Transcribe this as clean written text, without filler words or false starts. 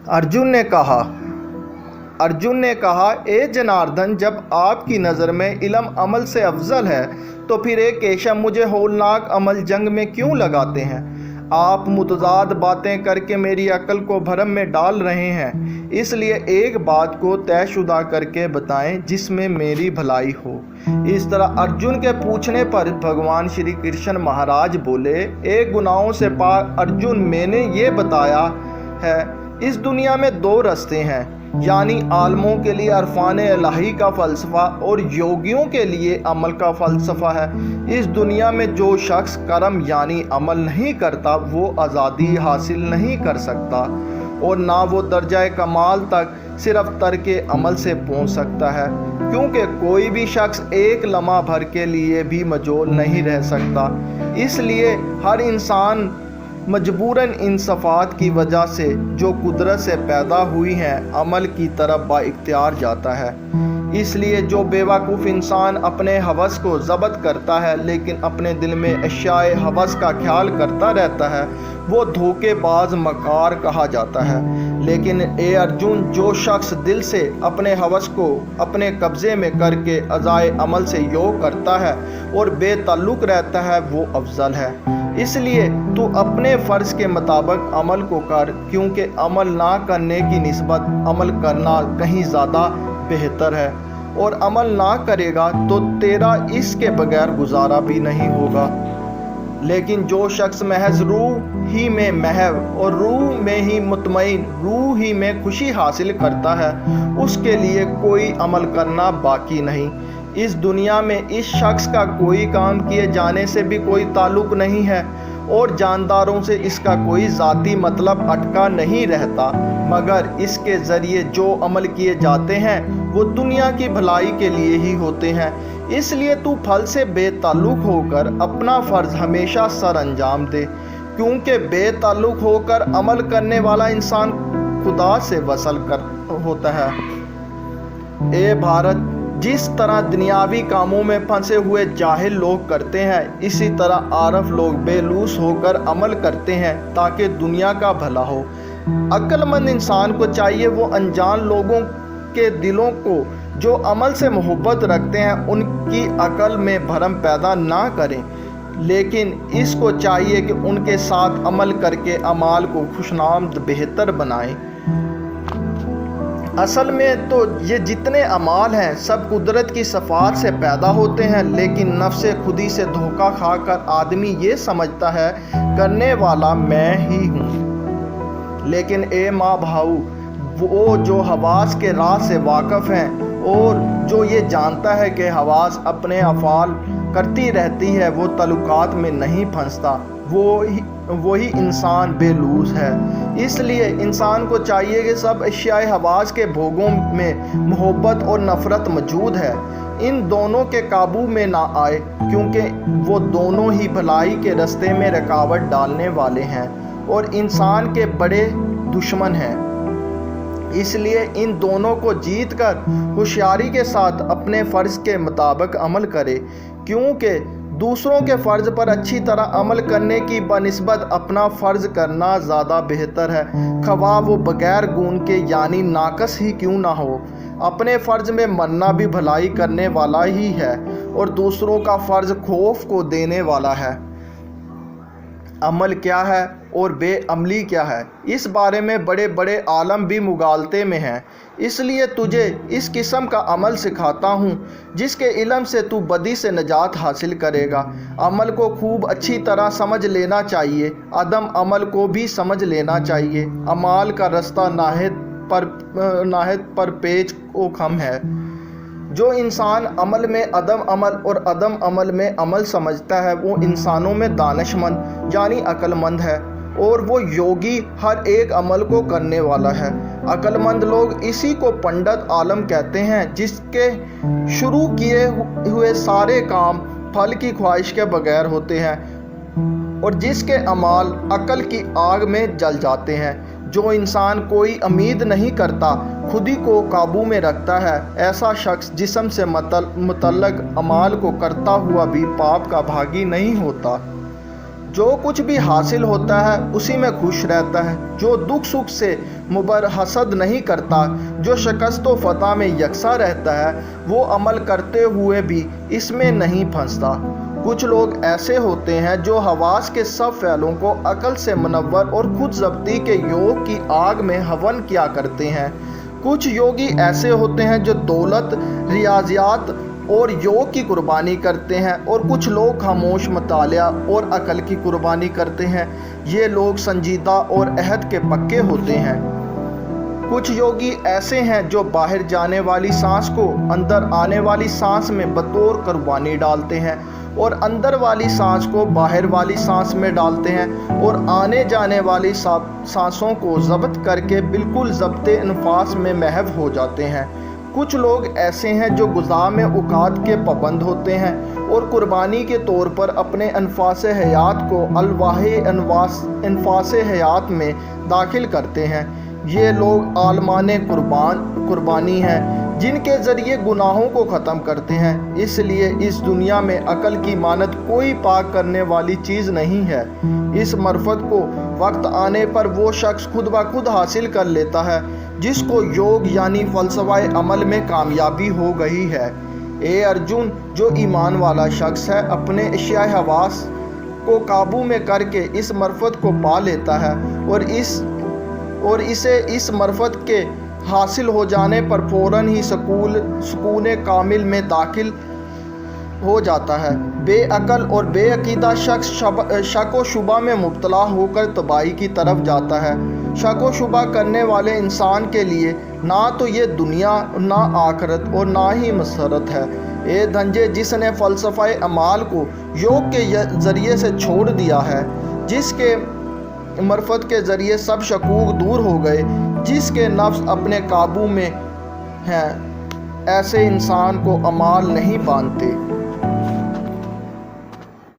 अर्जुन ने कहा, ए जनार्दन, जब आपकी नज़र में इल्म अमल से अफजल है तो फिर एक केशव मुझे होलनाक अमल जंग में क्यों लगाते हैं? आप मुतजाद बातें करके मेरी अक्ल को भरम में डाल रहे हैं, इसलिए एक बात को तयशुदा करके बताएं जिसमें मेरी भलाई हो। इस तरह अर्जुन के पूछने पर भगवान श्री कृष्ण महाराज बोले, एक गुनाहों से पाक अर्जुन, मैंने ये बताया है इस दुनिया में दो रास्ते हैं, यानी आलमों के लिए अरफान इलाही का फ़लसफ़ा और योगियों के लिए अमल का फ़लसफ़ा है। इस दुनिया में जो शख्स कर्म यानी अमल नहीं करता वो आज़ादी हासिल नहीं कर सकता और ना वो दर्जा कमाल तक सिर्फ तर्के अमल से पहुंच सकता है, क्योंकि कोई भी शख्स एक लम्हा भर के लिए भी मजबूर नहीं रह सकता। इसलिए हर इंसान मजबूरन इन सफ़ात की वजह से जो कुदरत से पैदा हुई हैं अमल की तरफ बाइख्तियार जाता है। इसलिए जो बेवकूफ़ इंसान अपने हवस को ज़ब्त करता है लेकिन अपने दिल में अशियाए हवस का ख्याल करता रहता है वो धोखेबाज मकार कहा जाता है। लेकिन ए अर्जुन, जो शख्स दिल से अपने हवस को अपने कब्ज़े में करके अज़ाए अमल से योग करता है और बेताल्लुक़ रहता है वो अफजल है। इसलिए तू अपने फ़र्ज़ के मुताबिक अमल को कर, क्योंकि अमल ना करने की निस्बत अमल करना कहीं ज़्यादा बेहतर है, और अमल ना करेगा तो तेरा इसके बगैर गुजारा भी नहीं होगा। लेकिन जो शख्स महज रूह ही में महव और रूह में ही मुतमईन, रूह ही में खुशी हासिल करता है, उसके लिए कोई अमल करना बाकी नहीं। इस दुनिया में इस शख्स का कोई काम किए जाने से भी कोई ताल्लुक़ नहीं है और जानदारों से इसका कोई ज़ाती मतलब अटका नहीं रहता, मगर इसके ज़रिए जो अमल किए जाते हैं वो दुनिया की भलाई के लिए ही होते हैं। इसलिए तू फल से बेताल्लुक़ होकर अपना फ़र्ज़ हमेशा सर अंजाम दे, क्योंकि बेताल्लुक़ होकर अमल करने वाला इंसान खुदा से वसल कर होता है। ए भारत, जिस तरह दुनियावी कामों में फंसे हुए जाहिल लोग करते हैं, इसी तरह आरफ लोग बेलूस होकर अमल करते हैं ताकि दुनिया का भला हो। अक्लमंद इंसान को चाहिए वो अनजान लोगों के दिलों को जो अमल से मोहब्बत रखते हैं उनकी अक्ल में भरम पैदा ना करें, लेकिन इसको चाहिए कि उनके साथ अमल करके अमाल को खुशनामद बेहतर बनाएं। असल में तो ये जितने अमाल हैं सब कुदरत की सफ़ात से पैदा होते हैं, लेकिन नफ्स खुदी से धोखा खाकर आदमी ये समझता है करने वाला मैं ही हूँ। लेकिन ए माँ भाऊ, वो जो हवास के राज से वाकिफ़ हैं और जो ये जानता है कि हवास अपने अफ़ाल करती रहती है, वो तल्लुकात में नहीं फंसता, वही इंसान बेलूस है। इसलिए इंसान को चाहिए कि सब अशियाए हवास के भोगों में मोहब्बत और नफ़रत मौजूद है, इन दोनों के काबू में ना आए, क्योंकि वो दोनों ही भलाई के रास्ते में रुकावट डालने वाले हैं और इंसान के बड़े दुश्मन हैं। इसलिए इन दोनों को जीत कर होशियारी के साथ अपने फ़र्ज़ के मुताबिक अमल करे, क्योंकि दूसरों के फ़र्ज़ पर अच्छी तरह अमल करने की बनिस्बत अपना फ़र्ज़ करना ज़्यादा बेहतर है, ख़वाह वो बग़ैर गुण के यानी नाकस ही क्यों ना हो। अपने फ़र्ज़ में मरना भी भलाई करने वाला ही है और दूसरों का फ़र्ज़ खौफ को देने वाला है। अमल क्या है और बेअमली क्या है, इस बारे में बड़े बड़े आलम भी मुगालते में हैं। इसलिए तुझे इस किस्म का अमल सिखाता हूँ जिसके इल्म से तू बदी से नजात हासिल करेगा। अमल को खूब अच्छी तरह समझ लेना चाहिए, अदम अमल को भी समझ लेना चाहिए। अमाल का रास्ता नाहित पर पेच को खम है। जो इंसान अमल में अदम अमल और अदम अमल में अमल समझता है वो इंसानों में दानिशमंद यानी अक्लमंद है, और वो योगी हर एक अमल को करने वाला है। अक्लमंद लोग इसी को पंडित आलम कहते हैं, जिसके शुरू किए हुए सारे काम फल की ख्वाहिश के बगैर होते हैं और जिसके अमाल अकल की आग में जल जाते हैं। जो इंसान कोई उम्मीद नहीं करता, खुद ही को काबू में रखता है, ऐसा शख्स जिस्म से मुतल्लक अमाल को करता हुआ भी पाप का भागी नहीं होता। जो कुछ भी हासिल होता है उसी में खुश रहता है, जो दुख सुख से मुबरहसद नहीं करता, जो शिकस्त व फतह में यकसा रहता है, वो अमल करते हुए भी इसमें नहीं फंसता। कुछ लोग ऐसे होते हैं जो हवास के सब फ़ैलों को अकल से मुनव्वर और खुद ज़ब्ती के योग की आग में हवन किया करते हैं। कुछ योगी ऐसे होते हैं जो दौलत, रियाजियात और योग की कुर्बानी करते हैं, और कुछ लोग खामोश मुतालिया और अकल की कुर्बानी करते हैं। ये लोग संजीदा और अहद के पक्के होते हैं। कुछ योगी ऐसे हैं जो बाहर जाने वाली सांस को अंदर आने वाली सांस में बतौर कुर्बानी डालते हैं, और अंदर वाली सांस को बाहर वाली सांस में डालते हैं, और आने जाने वाली सांसों को ज़ब्त करके बिल्कुल ज़ब्ते अनफास में महव हो जाते हैं। कुछ लोग ऐसे हैं जो गुज़ा में औकात के पाबंद होते हैं और कुर्बानी के तौर पर अपने अनफास हयात को अलवाहे अनफास हयात में दाखिल करते हैं। ये लोग आलमाने कुर्बानी हैं, जिनके ज़रिए गुनाहों को ख़त्म करते हैं। इसलिए इस दुनिया में अकल की मानद कोई पाक करने वाली चीज़ नहीं है। इस मरफत को वक्त आने पर वो शख्स खुद ब खुद हासिल कर लेता है जिसको योग यानी फ़लसफ़ा अमल में कामयाबी हो गई है। ए अर्जुन, जो ईमान वाला शख्स है अपने अशियाए हवास को काबू में करके इस मरफत को पा लेता है और इसे इस मरफत के हासिल हो जाने पर फ़ौरन ही सुकून कामिल में दाखिल हो जाता है। बेअकल और बेअकीदा शख्स शक व शुबा में मुब्तला होकर तबाही की तरफ जाता है। शक व शुबा करने वाले इंसान के लिए ना तो ये दुनिया, ना आखिरत और ना ही मसरत है। ए धंजे, जिसने फ़लसफ़ा अमाल को योग के ज़रिए से छोड़ दिया है, जिसके मरफत के ज़रिए सब शकूक दूर हो गए, जिसके नफ्स अपने काबू में हैं, ऐसे इंसान को अमाल नहीं बांधते।